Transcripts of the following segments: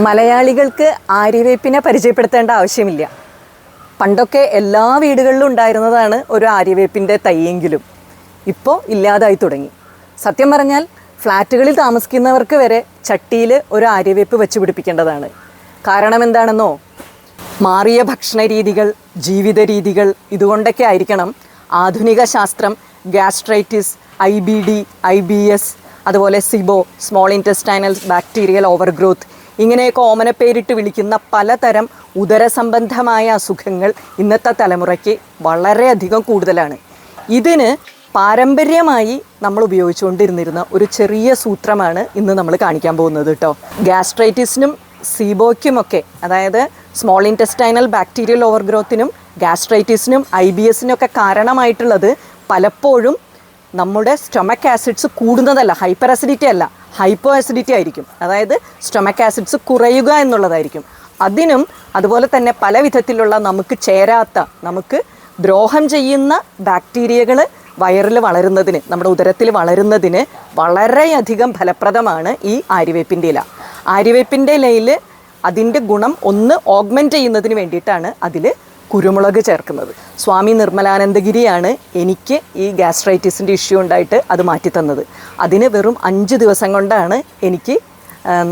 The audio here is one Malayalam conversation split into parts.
മലയാളികൾക്ക് ആര്യവേപ്പിനെ പരിചയപ്പെടുത്തേണ്ട ആവശ്യമില്ല. പണ്ടൊക്കെ എല്ലാ വീടുകളിലും ഉണ്ടായിരുന്നതാണ് ഒരു ആര്യവേപ്പിൻ്റെ തൈയെങ്കിലും. ഇപ്പോൾ ഇല്ലാതായി തുടങ്ങി. സത്യം പറഞ്ഞാൽ ഫ്ലാറ്റുകളിൽ താമസിക്കുന്നവർക്ക് വരെ ചട്ടിയിൽ ഒരു ആര്യവേപ്പ് വെച്ച് പിടിപ്പിക്കേണ്ടതാണ്. കാരണം എന്താണെന്നോ, മാറിയ ഭക്ഷണ രീതികൾ, ജീവിത രീതികൾ, ഇതുകൊണ്ടൊക്കെ ആയിരിക്കണം ആധുനിക ശാസ്ത്രം ഗ്യാസ്ട്രൈറ്റിസ്, IBD, IBS, അതുപോലെ സിബോ, സ്മോൾ ഇൻറ്റസ്റ്റൈനൽ ബാക്ടീരിയൽ ഓവർഗ്രോത്ത്, ഇങ്ങനെയൊക്കെ ഓമനപ്പേരിട്ട് വിളിക്കുന്ന പലതരം ഉദരസംബന്ധമായ അസുഖങ്ങൾ ഇന്നത്തെ തലമുറയ്ക്ക് വളരെയധികം കൂടുതലാണ്. ഇതിന് പാരമ്പര്യമായി നമ്മൾ ഉപയോഗിച്ചുകൊണ്ടിരുന്നിരുന്ന ഒരു ചെറിയ സൂത്രമാണ് ഇന്ന് നമ്മൾ കാണിക്കാൻ പോകുന്നത് കേട്ടോ. ഗ്യാസ്ട്രൈറ്റിസിനും സീബോയ്ക്കുമൊക്കെ, അതായത് സ്മോൾ ഇൻറ്റസ്റ്റൈനൽ ബാക്ടീരിയൽ ഓവർഗ്രോത്തിനും ഗ്യാസ്ട്രൈറ്റിസിനും IBSനും ഒക്കെ കാരണമായിട്ടുള്ളത് പലപ്പോഴും നമ്മുടെ സ്റ്റൊമക് ആസിഡ്സ് കൂടുന്നതല്ല, ഹൈപ്പർ അസിഡിറ്റി അല്ല, ഹൈപ്പോ അസിഡിറ്റി ആയിരിക്കും. അതായത് സ്റ്റൊമക് ആസിഡ്സ് കുറയുക എന്നുള്ളതായിരിക്കും. അതിനും അതുപോലെ തന്നെ പല വിധത്തിലുള്ള നമുക്ക് ചേരാത്ത, നമുക്ക് ദ്രോഹം ചെയ്യുന്ന ബാക്ടീരിയകൾ വയറിൽ വളരുന്നതിന്, നമ്മുടെ ഉദരത്തിൽ വളരുന്നതിന് വളരെയധികം ഫലപ്രദമാണ് ഈ ആര്യവേപ്പിൻ്റെ ഇല. ആര്യവേപ്പിൻ്റെ ഇലയിൽ അതിൻ്റെ ഗുണം ഒന്ന് ഓഗ്മെൻറ്റ് ചെയ്യുന്നതിന് വേണ്ടിയിട്ടാണ് അതിൽ കുരുമുളക് ചേർക്കുന്നത്. സ്വാമി നിർമ്മലാനന്ദഗിരിയാണ് എനിക്ക് ഈ ഗ്യാസ്ട്രൈറ്റിസിൻ്റെ ഇഷ്യൂ ഉണ്ടായിട്ട് അത് മാറ്റിത്തന്നത്. അതിന് വെറും 5 ദിവസം കൊണ്ടാണ് എനിക്ക്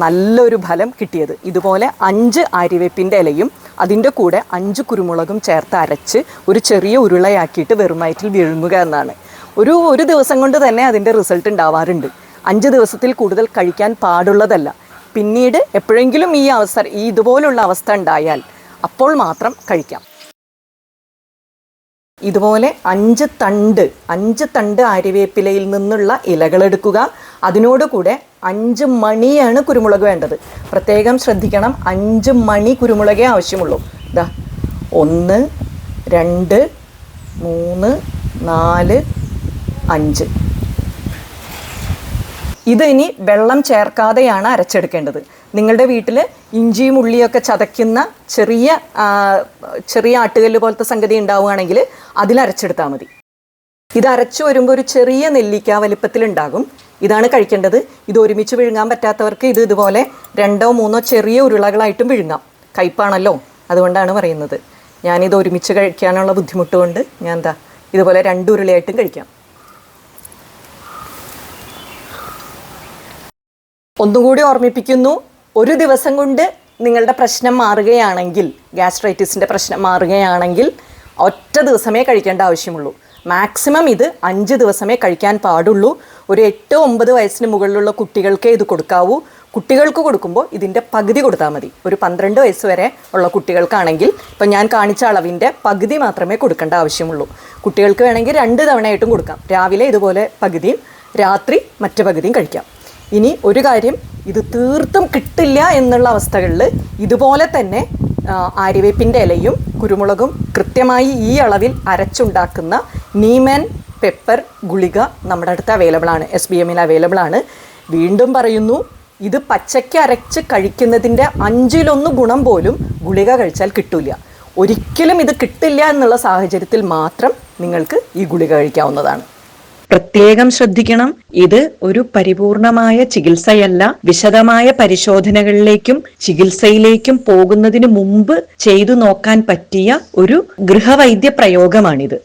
നല്ലൊരു ഫലം കിട്ടിയത്. ഇതുപോലെ 5 ആര്യവേപ്പിൻ്റെ ഇലയും അതിൻ്റെ കൂടെ 5 കുരുമുളകും ചേർത്ത് അരച്ച് ഒരു ചെറിയ ഉരുളയാക്കിയിട്ട് വെറും വയറ്റിൽ വിഴുങ്ങുക എന്നാണ്. ഒരു ദിവസം കൊണ്ട് തന്നെ അതിൻ്റെ റിസൾട്ട് ഉണ്ടാവാറുണ്ട്. 5 ദിവസത്തിൽ കൂടുതൽ കഴിക്കാൻ പാടുള്ളതല്ല. പിന്നീട് എപ്പോഴെങ്കിലും ഇതുപോലുള്ള അവസ്ഥ ഉണ്ടായാൽ അപ്പോൾ മാത്രം കഴിക്കാം. ഇതുപോലെ 5 തണ്ട് ആര്യവേപ്പിലയിൽ നിന്നുള്ള ഇലകളെടുക്കുക. അതിനോടുകൂടെ 5 മണിയാണ് കുരുമുളക് വേണ്ടത്. പ്രത്യേകം ശ്രദ്ധിക്കണം, 5 മണി കുരുമുളകേ ആവശ്യമുള്ളൂ. 1, 2, 3, 4, 5. ഇത് ഇനി വെള്ളം ചേർക്കാതെയാണ് അരച്ചെടുക്കേണ്ടത്. നിങ്ങളുടെ വീട്ടിൽ ഇഞ്ചിയും ഉള്ളിയൊക്കെ ചതയ്ക്കുന്ന ചെറിയ ആട്ടുകല്ല് പോലത്തെ സംഗതി ഉണ്ടാവുകയാണെങ്കിൽ അതിലരച്ചെടുത്താൽ മതി. ഇത് അരച്ചു വരുമ്പോൾ ഒരു ചെറിയ നെല്ലിക്ക വലിപ്പത്തിലുണ്ടാകും. ഇതാണ് കഴിക്കേണ്ടത്. ഇത് ഒരുമിച്ച് വിഴുങ്ങാൻ പറ്റാത്തവർക്ക് ഇതുപോലെ 2ഓ 3ഓ ചെറിയ ഉരുളകളായിട്ടും വിഴുങ്ങാം. കയ്പ്പാണല്ലോ, അതുകൊണ്ടാണ് പറയുന്നത്. ഞാനിത് ഒരുമിച്ച് കഴിക്കാനുള്ള ബുദ്ധിമുട്ട് കൊണ്ട് ഞാൻ ഇതുപോലെ 2 ഉരുളയായിട്ടും കഴിക്കാം. ഒന്നുകൂടി ഓർമ്മിപ്പിക്കുന്നു, ഒരു ദിവസം കൊണ്ട് നിങ്ങളുടെ പ്രശ്നം മാറുകയാണെങ്കിൽ, ഗ്യാസ്ട്രൈറ്റിസിൻ്റെ പ്രശ്നം മാറുകയാണെങ്കിൽ ഒറ്റ ദിവസമേ കഴിക്കേണ്ട ആവശ്യമുള്ളൂ. മാക്സിമം ഇത് 5 ദിവസമേ കഴിക്കാൻ പാടുള്ളൂ. ഒരു 8-9 വയസ്സിന് മുകളിലുള്ള കുട്ടികൾക്കേ ഇത് കൊടുക്കാവൂ. കുട്ടികൾക്ക് കൊടുക്കുമ്പോൾ ഇതിൻ്റെ പകുതി കൊടുത്താൽ മതി. ഒരു 12 വയസ്സ് വരെ ഉള്ള കുട്ടികൾക്കാണെങ്കിൽ ഇപ്പം ഞാൻ കാണിച്ച അളവിൻ്റെ പകുതി മാത്രമേ കൊടുക്കേണ്ട ആവശ്യമുള്ളൂ. കുട്ടികൾക്ക് വേണമെങ്കിൽ 2 തവണയായിട്ടും കൊടുക്കാം. രാവിലെ ഇതുപോലെ പകുതിയും രാത്രി മറ്റു പകുതിയും കഴിക്കാം. ഇനി ഒരു കാര്യം, ഇത് തീർത്തും കിട്ടില്ല എന്നുള്ള അവസ്ഥകളിൽ ഇതുപോലെ തന്നെ ആര്യവേപ്പിൻ്റെ ഇലയും കുരുമുളകും കൃത്യമായി ഈ അളവിൽ അരച്ചുണ്ടാക്കുന്ന നീം ആൻഡ് പെപ്പർ ഗുളിക നമ്മുടെ അടുത്ത് അവൈലബിൾ ആണ്, SBMൽ അവൈലബിൾ ആണ്. വീണ്ടും പറയുന്നു, ഇത് പച്ചയ്ക്ക് അരച്ച് കഴിക്കുന്നതിൻ്റെ 5-1 ഗുണം പോലും ഗുളിക കഴിച്ചാൽ കിട്ടില്ല. ഒരിക്കലും ഇത് കിട്ടില്ല എന്നുള്ള സാഹചര്യത്തിൽ മാത്രം നിങ്ങൾക്ക് ഈ ഗുളിക കഴിക്കാവുന്നതാണ്. പ്രത്യേകം ശ്രദ്ധിക്കണം, ഇത് ഒരു പരിപൂർണമായ ചികിത്സയല്ല. വിശദമായ പരിശോധനകളിലേക്കും ചികിത്സയിലേക്കും പോകുന്നതിന് മുമ്പ് ചെയ്തു നോക്കാൻ പറ്റിയ ഒരു ഗൃഹവൈദ്യ പ്രയോഗമാണിത്.